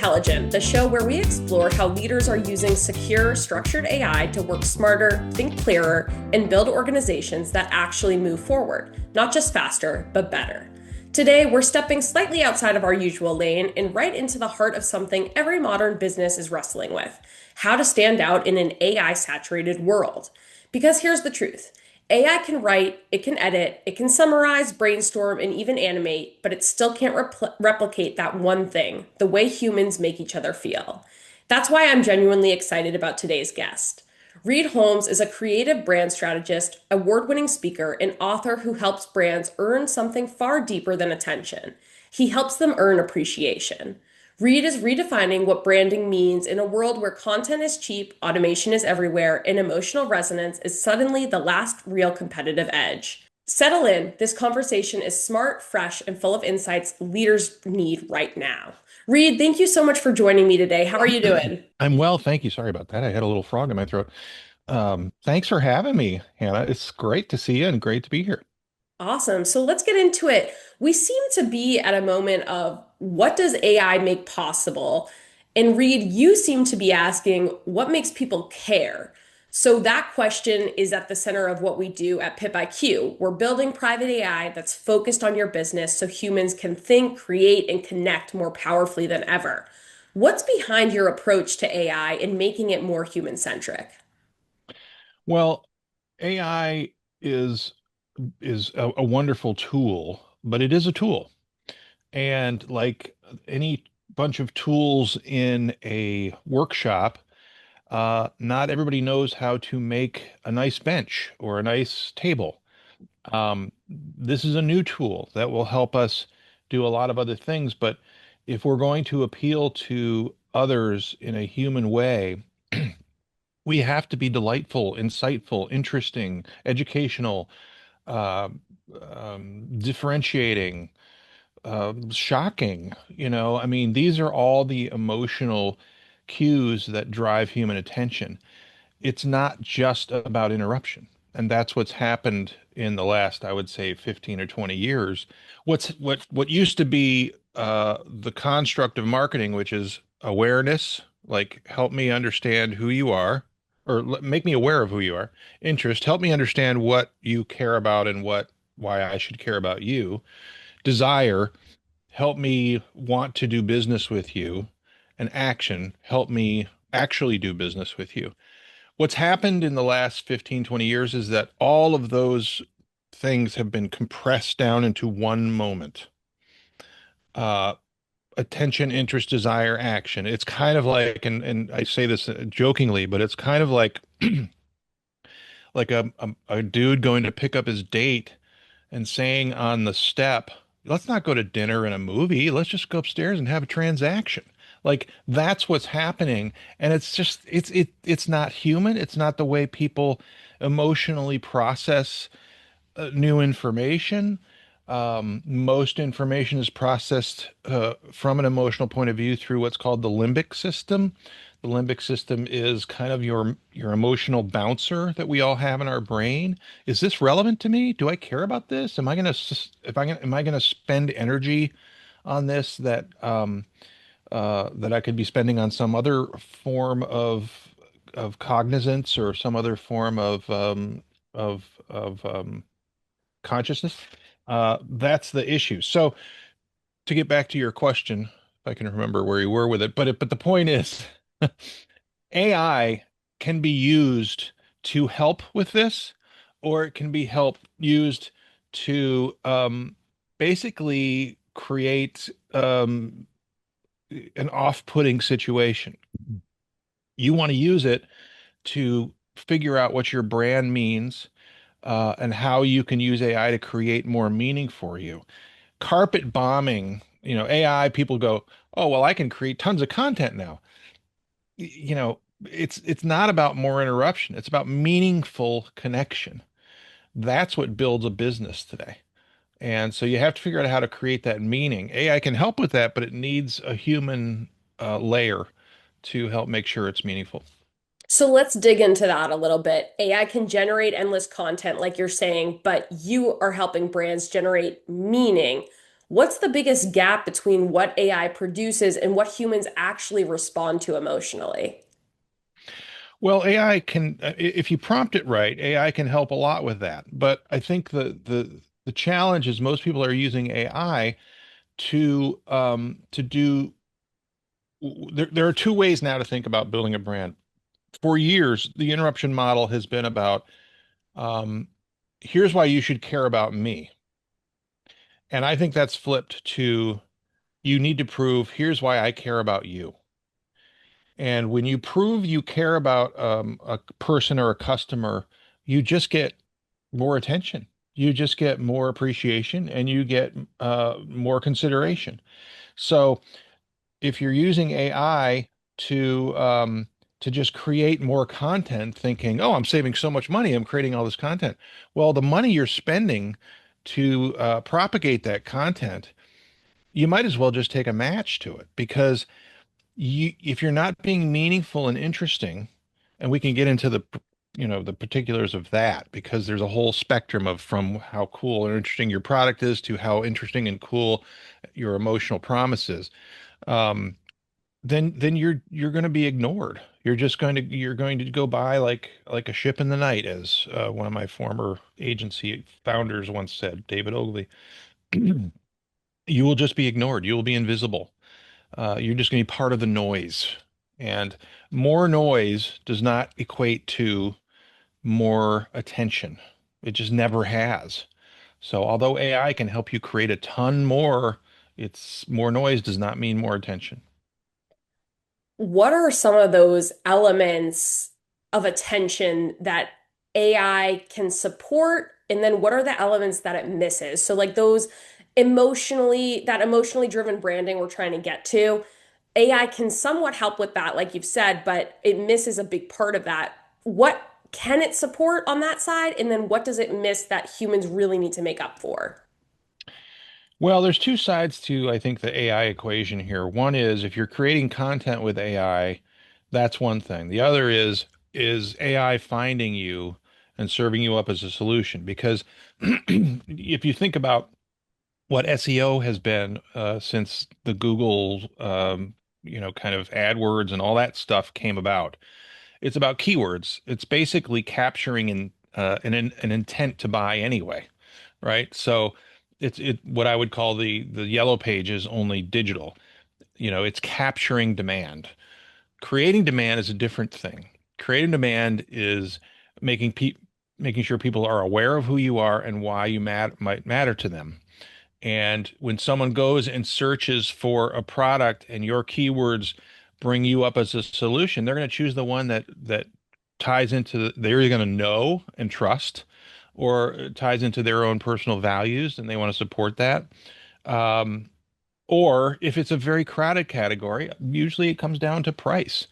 Intelligent, the show where we explore how leaders are using secure, structured AI to work smarter, think clearer, and build organizations that actually move forward, not just faster, but better. Today, we're stepping slightly outside of our usual lane and right into the heart of something every modern business is wrestling with: how to stand out in an AI saturated world. Because here's the truth: AI can write, it can edit, it can summarize, brainstorm, and even animate, but it still can't replicate that one thing: the way humans make each other feel. That's why I'm genuinely excited about today's guest. Reid Holmes is a creative brand strategist, award winning speaker, and author who helps brands earn something far deeper than attention. He helps them earn appreciation. Reid is redefining what branding means in a world where content is cheap, automation is everywhere, and emotional resonance is suddenly the last real competitive edge. Settle in. This conversation is smart, fresh, and full of insights leaders need right now. Reid, thank you so much for joining me today. How are you doing? I'm well, thank you. Sorry about that. I had a little frog in my throat. Thanks for having me, Hannah. It's great to see you and great to be here. Awesome. So let's get into it. We seem to be at a moment of what does AI make possible? And Reid, you seem to be asking what makes people care. So that question is at the center of what we do at Pip IQ. We're building private AI that's focused on your business so humans can think, create, and connect more powerfully than ever. What's behind your approach to AI and making it more human-centric? Well, AI is is a wonderful tool, but it is a tool. And like any bunch of tools in a workshop, not everybody knows how to make a nice bench or a nice table. This is a new tool that will help us do a lot of other things, but if we're going to appeal to others in a human way, we have to be delightful, insightful, interesting, educational, uh, differentiating, shocking. I mean, these are all the emotional cues that drive human attention. It's not just about interruption. And that's what's happened in the last, I would say, 15 or 20 years. What used to be the construct of marketing, which is awareness, like help me understand who you are, or make me aware of who you are. Interest, help me understand what you care about and why I should care about you. Desire, help me want to do business with you. And action, help me actually do business with you. What's happened in the last 15, 20 years is that all of those things have been compressed down into one moment. Uh, Attention, interest, desire, action. It's kind of like, and I say this jokingly, but it's kind of like a dude going to pick up his date and saying on the step, let's not go to dinner and a movie. Let's just go upstairs and have a transaction. Like that's what's happening. And it's just it's not human. It's not the way people emotionally process new information. Most information is processed from an emotional point of view through what's called the limbic system. The limbic system is kind of your emotional bouncer that we all have in our brain. Is this relevant to me? Do I care about this? Am I gonna if I am I gonna spend energy on this that I could be spending on some other form of cognizance or some other form of consciousness? That's the issue. So to get back to your question, if I can remember where you were with it, but the point is, AI can be used to help with this, or it can be used to basically create an off-putting situation. You want to use it to figure out what your brand means and how you can use AI to create more meaning for you. Carpet bombing, AI, people go, oh, well, I can create tons of content now. It's not about more interruption. It's about meaningful connection. That's what builds a business today. And so you have to figure out how to create that meaning. AI can help with that, but it needs a human layer to help make sure it's meaningful. So let's dig into that a little bit. AI can generate endless content, like you're saying, but you are helping brands generate meaning. What's the biggest gap between what AI produces and what humans actually respond to emotionally? Well, AI can, if you prompt it right, AI can help a lot with that. But I think the challenge is most people are using AI to do. There are two ways now to think about building a brand. For years, the interruption model has been about um, here's why you should care about me, and I think that's flipped to you need to prove here's why I care about you. And when you prove you care about a person or a customer, you just get more attention. You just get more appreciation and you get more consideration. So if you're using AI to just create more content, thinking, "Oh, I'm saving so much money. I'm creating all this content." Well, the money you're spending to propagate that content, you might as well just take a match to it because if you're not being meaningful and interesting, and we can get into the particulars of that because there's a whole spectrum of from how cool and interesting your product is to how interesting and cool your emotional promise is. Um, then you're going to be ignored. You're going to go by like a ship in the night, as one of my former agency founders once said, David Ogley. You will just be ignored. You will be invisible. You're just going to be part of the noise. And more noise does not equate to more attention. It just never has. So although AI can help you create a ton more, it's more noise does not mean more attention. What are some of those elements of attention that AI can support? And then what are the elements that it misses? So, like those that emotionally driven branding we're trying to get to, AI can somewhat help with that, like you've said, but it misses a big part of that. What can it support on that side? And then what does it miss that humans really need to make up for? Well, there's two sides to, I think, the AI equation here. One is if you're creating content with AI, that's one thing. The other is AI finding you and serving you up as a solution. Because if you think about what SEO has been since the Google, kind of AdWords and all that stuff came about, it's about keywords. It's basically capturing an intent to buy anyway, right? So it's what I would call the yellow pages only digital. It's capturing demand. Creating demand is a different thing. Creating demand is making making sure people are aware of who you are and why you might matter to them. And when someone goes and searches for a product and your keywords bring you up as a solution, they're going to choose the one that ties into they're either going to know and trust or ties into their own personal values and they want to support that. Um, or if it's a very crowded category, usually it comes down to price.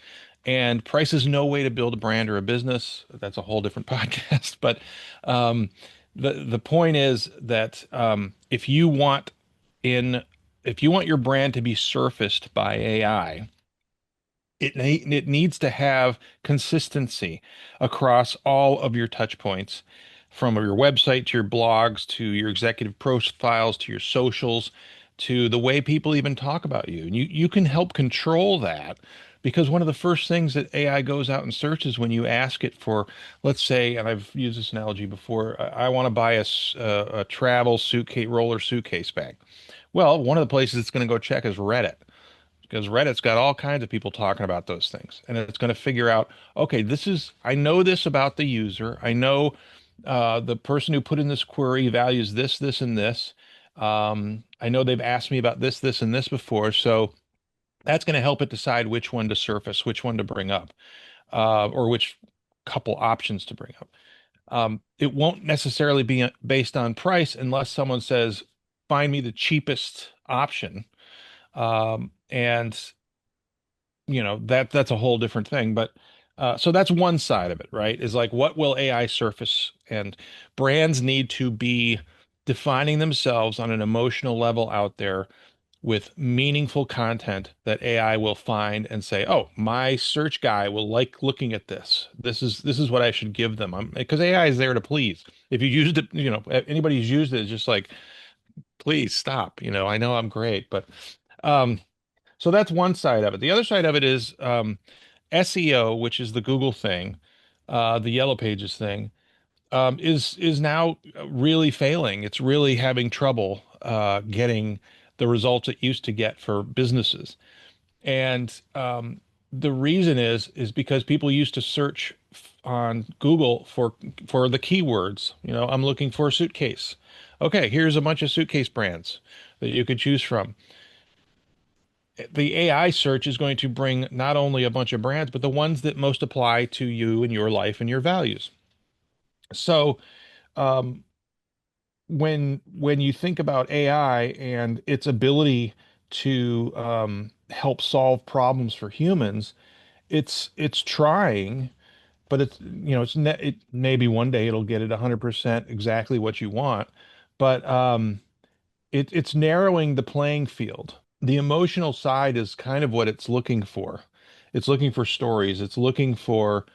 And price is no way to build a brand or a business. That's a whole different podcast. But um, the point is that in if you want your brand to be surfaced by AI, it needs to have consistency across all of your touch points, from your website to your blogs to your executive profiles to your socials to the way people even talk about you. And you can help control that because one of the first things that AI goes out and searches when you ask it for, let's say, and I've used this analogy before, I want to buy a travel suitcase, roller suitcase bag. Well, one of the places it's going to go check is Reddit because Reddit's got all kinds of people talking about those things. And it's going to figure out, okay, I know this about the user. I know the person who put in this query values this, this, and this. I know they've asked me about this, this, and this before. So that's going to help it decide which one to surface, which one to bring up, or which couple options to bring up. It won't necessarily be based on price unless someone says, find me the cheapest option. And that's a whole different thing. But so that's one side of it, right? Is like what will AI surface? And brands need to be defining themselves on an emotional level out there with meaningful content that AI will find and say, "Oh, my search guy will like looking at this. This is what I should give them." Because AI is there to please. If you used it, anybody who's used it is just like Please stop. I know I'm great, but um, so that's one side of it. The other side of it is SEO, which is the Google thing, the Yellow Pages thing, is now really failing. It's really having trouble getting the results it used to get for businesses. And the reason is because people used to search on Google for the keywords. I'm looking for a suitcase. Okay, here's a bunch of suitcase brands that you could choose from. The AI search is going to bring not only a bunch of brands, but the ones that most apply to you and your life and your values. So, um, when you think about AI and its ability to help solve problems for humans, it's trying, but it maybe one day it'll get it 100% exactly what you want, but it's narrowing the playing field. The emotional side is kind of what it's looking for. It's looking for stories. It's looking for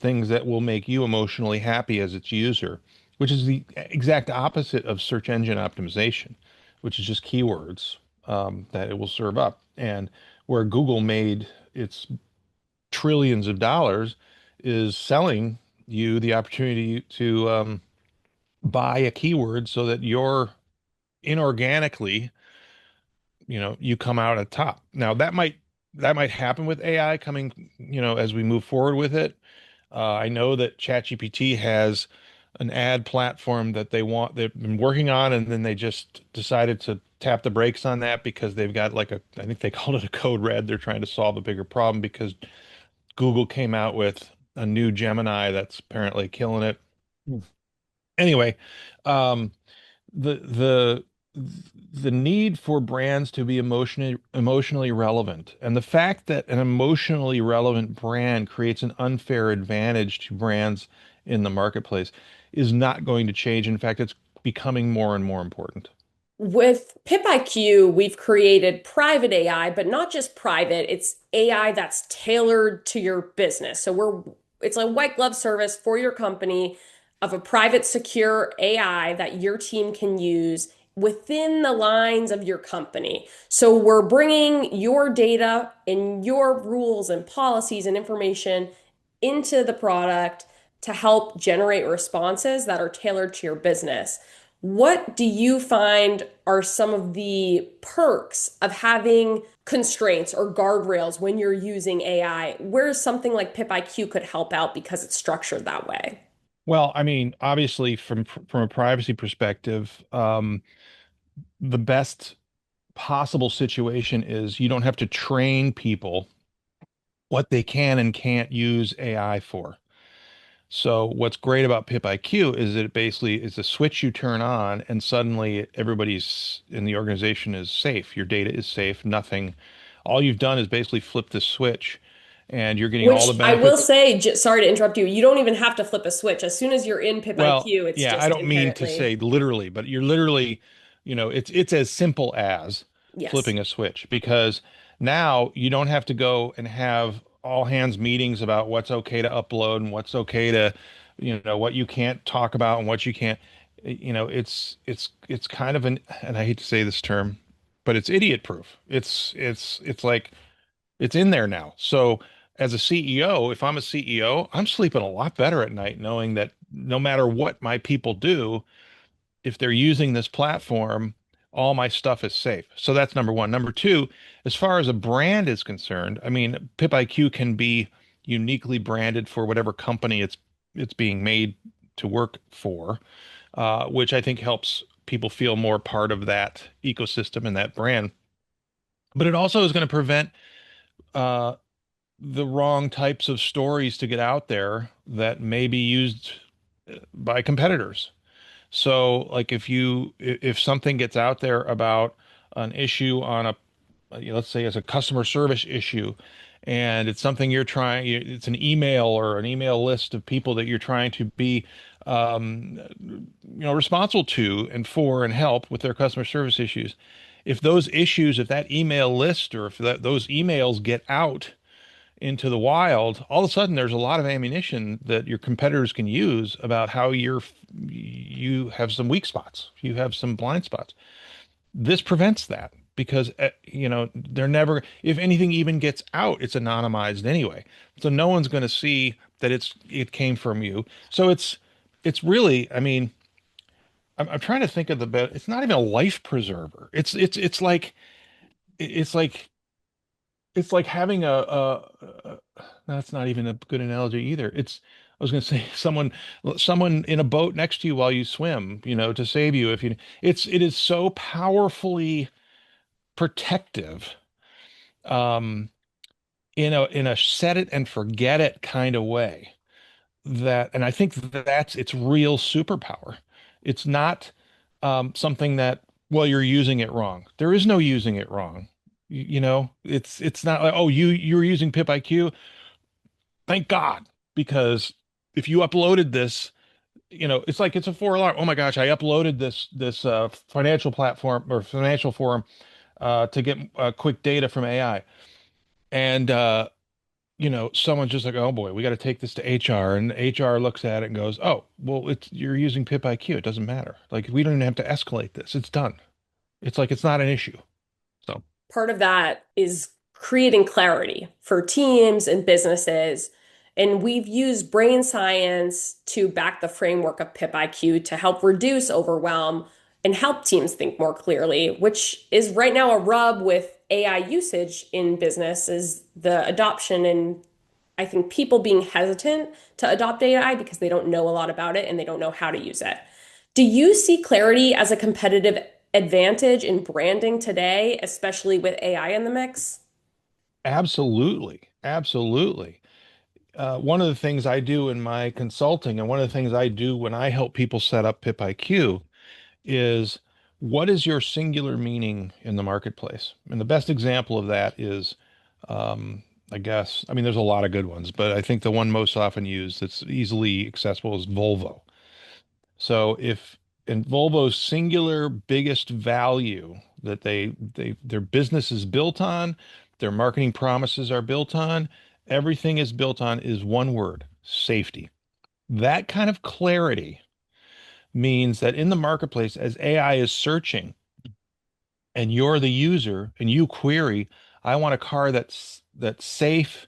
things that will make you emotionally happy as its user, which is the exact opposite of search engine optimization, which is just keywords that it will serve up. And where Google made its trillions of dollars is selling you the opportunity to buy a keyword so that you're inorganically, you come out at top. Now that might happen with AI coming, as we move forward with it. I know that ChatGPT has an ad platform that they've been working on, and then they just decided to tap the brakes on that because they've got I think they called it a code red. They're trying to solve a bigger problem because Google came out with a new Gemini that's apparently killing it. Anyway, um, the the the need for brands to be emotionally relevant, and the fact that an emotionally relevant brand creates an unfair advantage to brands in the marketplace is not going to change. In fact, it's becoming more and more important. With PipIQ, we've created private AI, but not just private, it's AI that's tailored to your business. It's a white glove service for your company of a private, secure AI that your team can use within the lines of your company. So we're bringing your data and your rules and policies and information into the product to help generate responses that are tailored to your business. What do you find are some of the perks of having constraints or guardrails when you're using AI? Where something like PipIQ could help out because it's structured that way? Well, I mean, obviously, from a privacy perspective, the best possible situation is you don't have to train people what they can and can't use AI for. So what's great about Pip IQ is that it basically is a switch you turn on and suddenly everybody's in the organization is safe. Your data is safe. Nothing. All you've done is basically flip the switch and you're getting all the Which I will benefits. say, sorry to interrupt you, you don't even have to flip a switch. As soon as you're in Well, PipIQ, it's yeah, I just don't mean to say inherently, literally, but you're literally, it's as simple as yes. flipping a switch because now you don't have to go and have all hands meetings about what's okay to upload and what's okay to, what you can't talk about and what you can't, it's kind of and I hate to say this term, but it's idiot proof. It's like it's in there now. So as a CEO, if I'm a CEO, I'm sleeping a lot better at night knowing that no matter what my people do, if they're using this platform, all my stuff is safe. So that's number one. Number two, as far as a brand is concerned, I mean, PipIQ can be uniquely branded for whatever company it's being made to work for, which I think helps people feel more part of that ecosystem and that brand. But it also is going to prevent uh, the wrong types of stories to get out there that may be used by competitors. So, like if something gets out there about an issue on let's say it's a customer service issue, and it's something it's an email or an email list of people that you're trying to be, responsible to and for and help with their customer service issues. If that email list or if those emails get out into the wild, all of a sudden there's a lot of ammunition that your competitors can use about how you have some weak spots, you have some blind spots. This prevents that because they're never, if anything even gets out, it's anonymized anyway. So no one's going to see that it came from you. So it's really, I mean, I'm trying to think of the best. It's not even a life preserver. It's like it's like having a that's not even a good analogy either. I was going to say someone in a boat next to you while you swim, to save you if you it is so powerfully protective, um in a set it and forget it kind of way, and I think that's its real superpower. It's not something that, well, you're using it wrong. There is no using it wrong. It's not like, oh, you're using pip IQ. Thank God, because if you uploaded this, it's like it's a four alarm. Oh my gosh, I uploaded this financial platform or financial forum to get quick data from AI, and someone's just like, oh boy, we got to take this to HR, and HR looks at it and goes, oh, well, you're using pip IQ. It doesn't matter. Like we don't even have to escalate this. It's done. It's like it's not an issue. So Part of that is creating clarity for teams and businesses. And we've used brain science to back the framework of PIP IQ to help reduce overwhelm and help teams think more clearly, which is right now a rub with AI usage in business is the adoption and I think people being hesitant to adopt AI because they don't know a lot about it and they don't know how to use it. Do you see clarity as a competitive advantage in branding today, especially with AI in the mix? absolutely, absolutely. One of the things I do in my consulting, and one of the things I do when I help people set up pip IQ, is what is your singular meaning in the marketplace? And the best example of that is, I guess, I mean, there's a lot of good ones, but I think the one most often used that's easily accessible is Volvo. So if in Volvo's singular biggest value that their business is built on, their marketing promises are built on, everything is built on is one word, safety. That kind of clarity means that in the marketplace, as AI is searching and you're the user and you query, I want a car that's safe,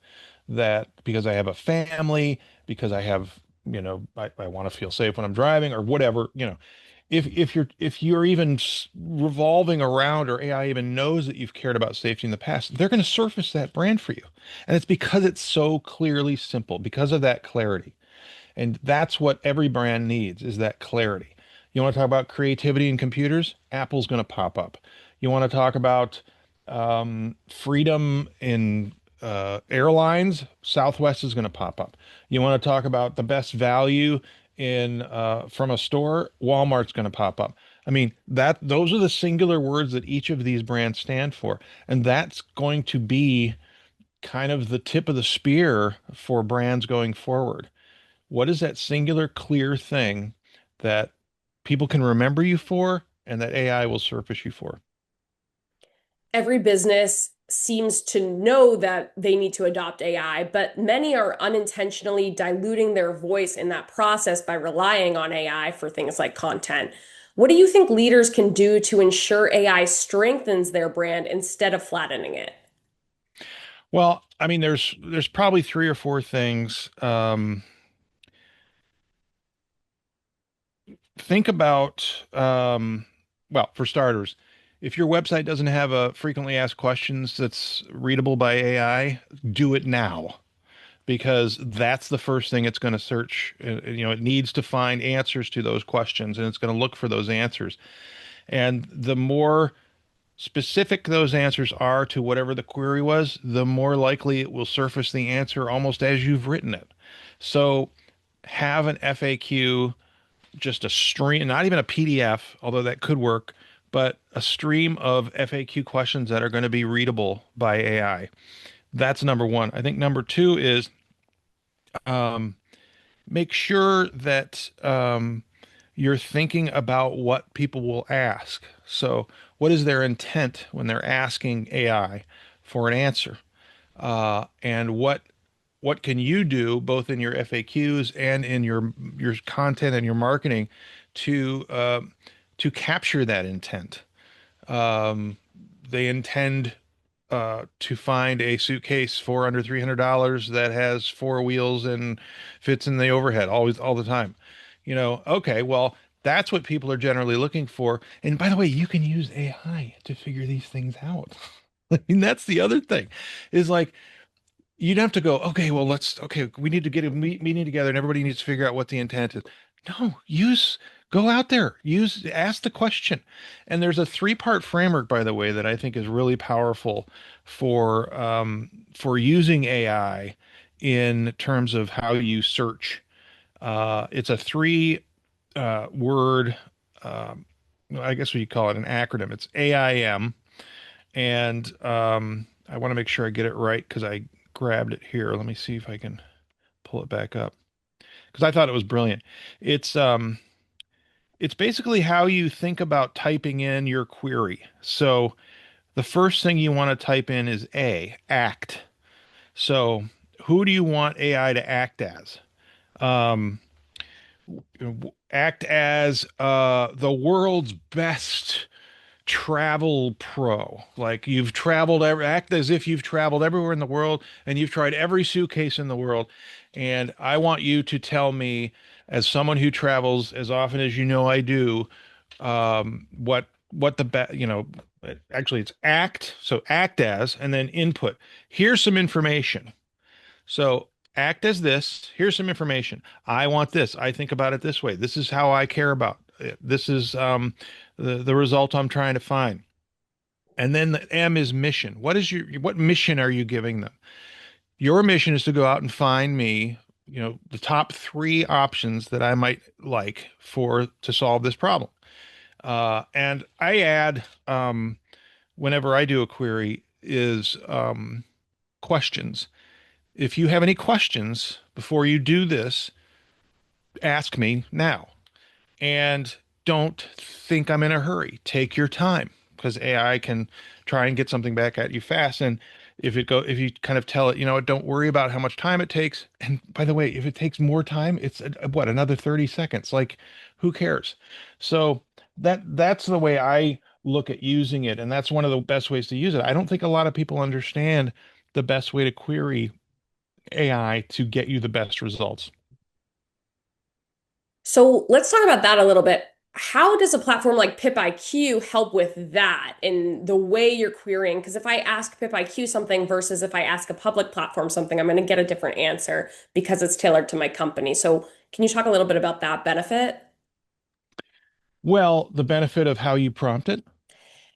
that because I have a family, because I want to feel safe when I'm driving or whatever, if you're even revolving around, or AI even knows that you've cared about safety in the past, they're going to surface that brand for you. And it's because it's so clearly simple, because of that clarity. And that's what every brand needs, is that clarity. You want to talk about creativity in computers? Apple's going to pop up. You want to talk about freedom in airlines? Southwest is going to pop up. You want to talk about the best value in from a store? Walmart's going to pop up. I mean, those are the singular words that each of these brands stand for, and that's going to be kind of the tip of the spear for brands going forward. What is that singular, clear thing that people can remember you for and that AI will surface you for? Every business seems to know that they need to adopt AI, but many are unintentionally diluting their voice in that process by relying on AI for things like content. What do you think leaders can do to ensure AI strengthens their brand instead of flattening it? Well, I mean, there's probably three or four things. Think about, well, for starters, if your website doesn't have a frequently asked questions that's readable by AI, do it now, because that's the first thing it's going to search. It needs to find answers to those questions, and it's going to look for those answers. And the more specific those answers are to whatever the query was, the more likely it will surface the answer almost as you've written it. So have an FAQ, just a stream, not even a PDF, although that could work, but a stream of FAQ questions that are going to be readable by AI. That's number one. I think number two is um, make sure that you're thinking about what people will ask. So, what is their intent when they're asking AI for an answer? And what can you do both in your FAQs and in your content and your marketing to capture that intent? Um, they intend to find a suitcase for under $300 that has four wheels and fits in the overhead always all the time. Okay, well, that's what people are generally looking for. And by the way, you can use AI to figure these things out. I mean, that's the other thing is like you'd have to go, okay, well, okay, we need to get a meeting together and everybody needs to figure out what the intent is. No, go out there, ask the question. And there's a three-part framework, by the way, that I think is really powerful for using AI in terms of how you search. It's a word, um, I guess we call it an acronym. It's AIM. And I want to make sure I get it right because I grabbed it here. Let me see if I can pull it back up because I thought it was brilliant. It's um, it's basically how you think about typing in your query. So the first thing you want to type in is act. So who do you want AI to act as? Um, Act as the world's best travel pro. Like act as if you've traveled everywhere in the world and you've tried every suitcase in the world. And I want you to tell me, as someone who travels as often as you know I do, what the actually it's act. So act as, and then input. Here's some information. So act as this. Here's some information. I want this. I think about it this way. This is how I care about it. This is the result I'm trying to find. And then the M is mission. What mission are you giving them? Your mission is to go out and find me, the top three options that I might like for to solve this problem. And I add whenever I do a query is questions. If you have any questions before you do this, ask me now. And don't think I'm in a hurry. Take your time because AI can try and get something back at you fast. And if you kind of tell it, don't worry about how much time it takes. And by the way, if it takes more time, it's another 30 seconds. Like, who cares? So that's the way I look at using it. And that's one of the best ways to use it. I don't think a lot of people understand the best way to query AI to get you the best results. So let's talk about that a little bit. How does a platform like PipIQ help with that in the way you're querying? Because if I ask PipIQ something versus if I ask a public platform something, I'm going to get a different answer because it's tailored to my company. So can you talk a little bit about that benefit? Well, the benefit of how you prompt it.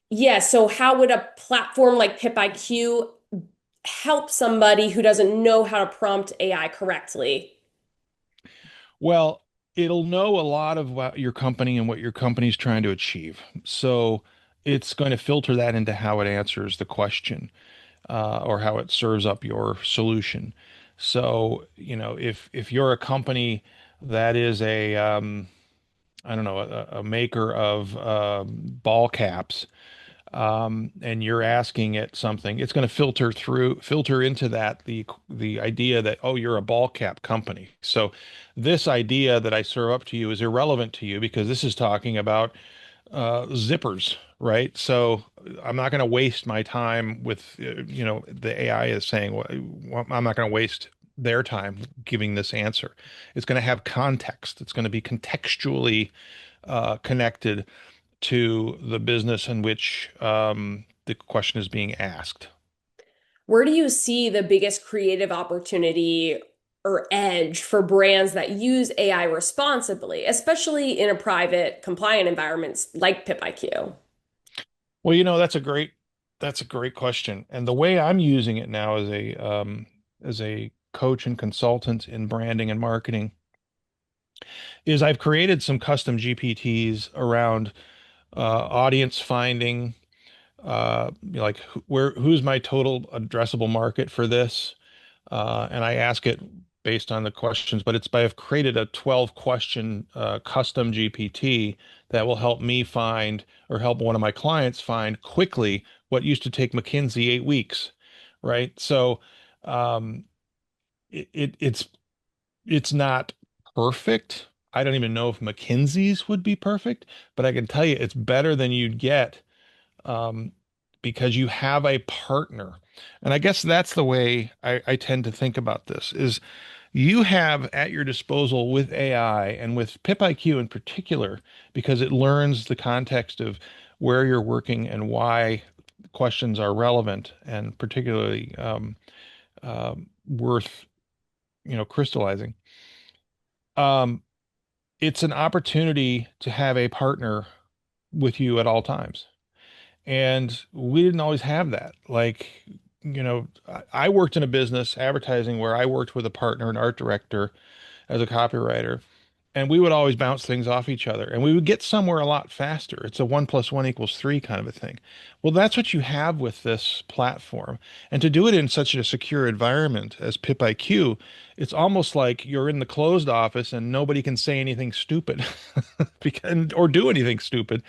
Yeah, so how would a platform like PipIQ help somebody who doesn't know how to prompt AI correctly? Well, it'll know a lot of what your company and what your company's trying to achieve. So it's going to filter that into how it answers the question, or how it serves up your solution. So, if you're a company that is I don't know, a maker of ball caps, and you're asking it something, it's going to filter into that the idea that, oh, you're a ball cap company. So this idea that I serve up to you is irrelevant to you because this is talking about zippers, right? So I'm not going to waste my time with, the AI is saying, well, I'm not going to waste their time giving this answer. It's going to have context. It's going to be contextually connected to the business in which the question is being asked. Where do you see the biggest creative opportunity or edge for brands that use AI responsibly, especially in a private compliant environments like PipIQ? Well, that's a great question. And the way I'm using it now as a coach and consultant in branding and marketing is I've created some custom GPTs around audience finding, like who's my total addressable market for this, and I ask it based on the questions. But I've created a 12 question custom GPT that will help me find or help one of my clients find quickly what used to take McKinsey 8 weeks, right? So um, it's not perfect. I don't even know if McKinsey's would be perfect, but I can tell you it's better than you'd get um, because you have a partner. And I guess that's the way I tend to think about this is you have at your disposal with AI and with PipIQ in particular, because it learns the context of where you're working and why questions are relevant and particularly worth, crystallizing. Um, it's an opportunity to have a partner with you at all times. And we didn't always have that. Like, I worked in a business advertising where I worked with a partner, an art director, as a copywriter, and we would always bounce things off each other and we would get somewhere a lot faster. It's a 1 + 1 = 3 kind of a thing. Well, that's what you have with this platform. And to do it in such a secure environment as PipIQ, it's almost like you're in the closed office and nobody can say anything stupid or do anything stupid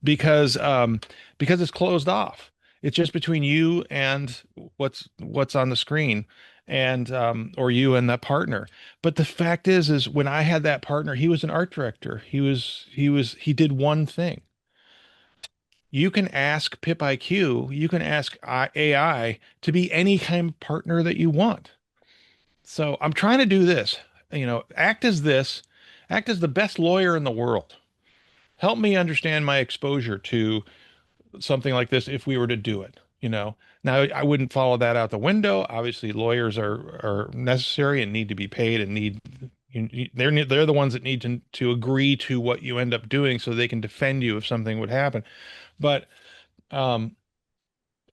because it's closed off. It's just between you and what's on the screen and or you and that partner. But the fact is when I had that partner, he was an art director. He did one thing. You can ask PipIQ, you can ask AI to be any kind of partner that you want. So I'm trying to do this, act as the best lawyer in the world. Help me understand my exposure to something like this if we were to do it, Now, I wouldn't follow that out the window. Obviously, lawyers are necessary and need to be paid and they're the ones that need to agree to what you end up doing so they can defend you if something would happen. But um,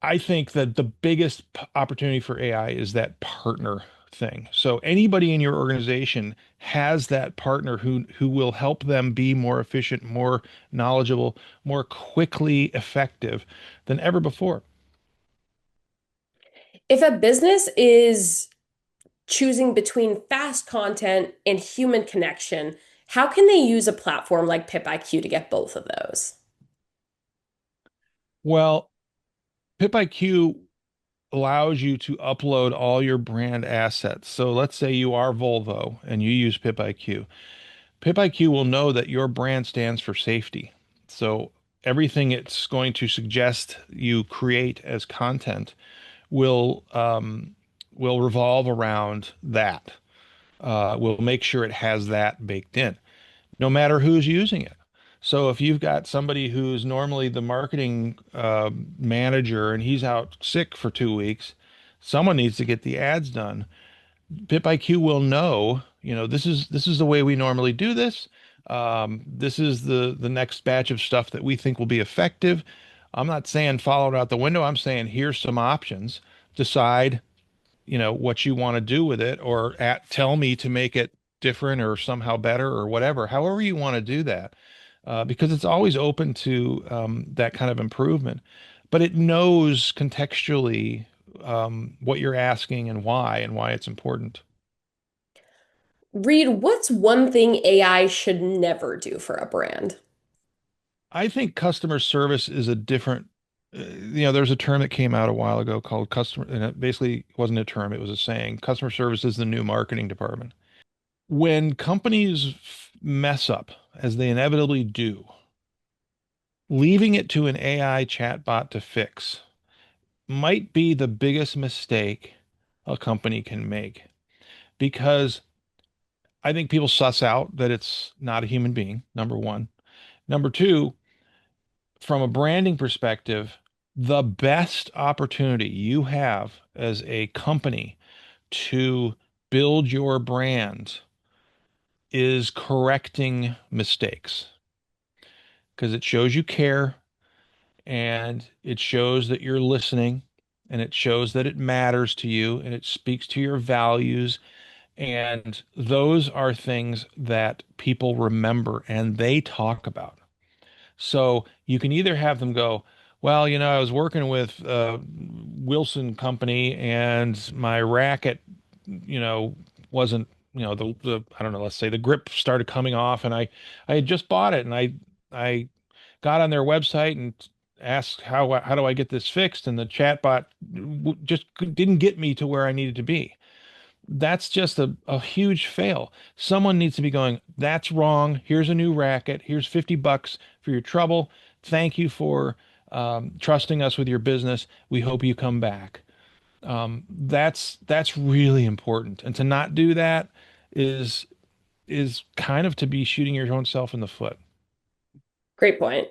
I think that the biggest opportunity for AI is that partner thing. So anybody in your organization has that partner who will help them be more efficient, more knowledgeable, more quickly effective than ever before. If a business is choosing between fast content and human connection, how can they use a platform like PipIQ to get both of those? Well, PipIQ allows you to upload all your brand assets. So let's say you are Volvo and you use PipIQ. PipIQ will know that your brand stands for safety. So everything it's going to suggest you create as content will revolve around that. We'll make sure it has that baked in, no matter who's using it. So if you've got somebody who's normally the marketing manager and he's out sick for 2 weeks, someone needs to get the ads done. PipIQ will know, this is the way we normally do this. This is the next batch of stuff that we think will be effective. I'm not saying follow it out the window. I'm saying here's some options. Decide, what you want to do with it, or tell me to make it different or somehow better or whatever. However you want to do that, because it's always open to that kind of improvement. But it knows contextually what you're asking and why it's important. Reid, what's one thing AI should never do for a brand? I think customer service is a different, there's a term that came out a while ago called customer, and it basically wasn't a term, it was a saying. Customer service is the new marketing department. When companies mess up, as they inevitably do, leaving it to an AI chatbot to fix might be the biggest mistake a company can make because I think people suss out that it's not a human being, number one. Number two, from a branding perspective, the best opportunity you have as a company to build your brand is correcting mistakes because it shows you care and it shows that you're listening and it shows that it matters to you and it speaks to your values. And those are things that people remember and they talk about. So you can either have them go, well, I was working with Wilson Company and my racket, wasn't, the I don't know, let's say the grip started coming off and I had just bought it and I got on their website and asked how do I get this fixed, and the chatbot just didn't get me to where I needed to be. That's just a huge fail. Someone needs to be going, that's wrong. Here's a new racket. Here's $50 for your trouble. Thank you for trusting us with your business. We hope you come back. That's really important. And to not do that is kind of to be shooting your own self in the foot. Great point.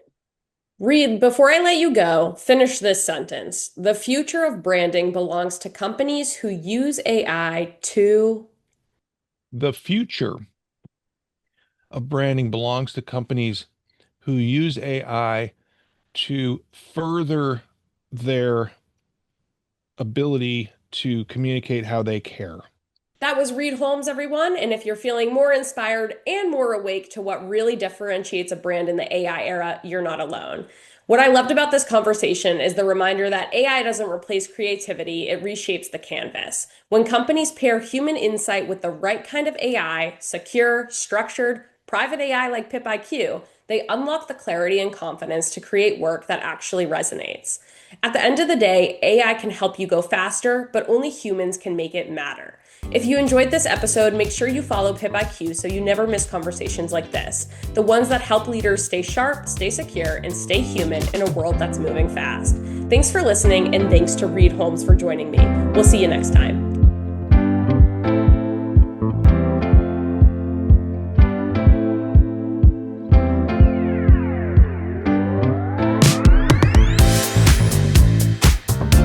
Reid, before I let you go, finish this sentence. The future of branding belongs to companies who use AI to. The future of branding belongs to companies who use AI to further their ability to communicate how they care. That was Reid Holmes, everyone. And if you're feeling more inspired and more awake to what really differentiates a brand in the AI era, you're not alone. What I loved about this conversation is the reminder that AI doesn't replace creativity, it reshapes the canvas. When companies pair human insight with the right kind of AI, secure, structured, private AI like PipIQ, they unlock the clarity and confidence to create work that actually resonates. At the end of the day, AI can help you go faster, but only humans can make it matter. If you enjoyed this episode, make sure you follow PipIQ so you never miss conversations like this, the ones that help leaders stay sharp, stay secure, and stay human in a world that's moving fast. Thanks for listening, and thanks to Reid Holmes for joining me. We'll see you next time.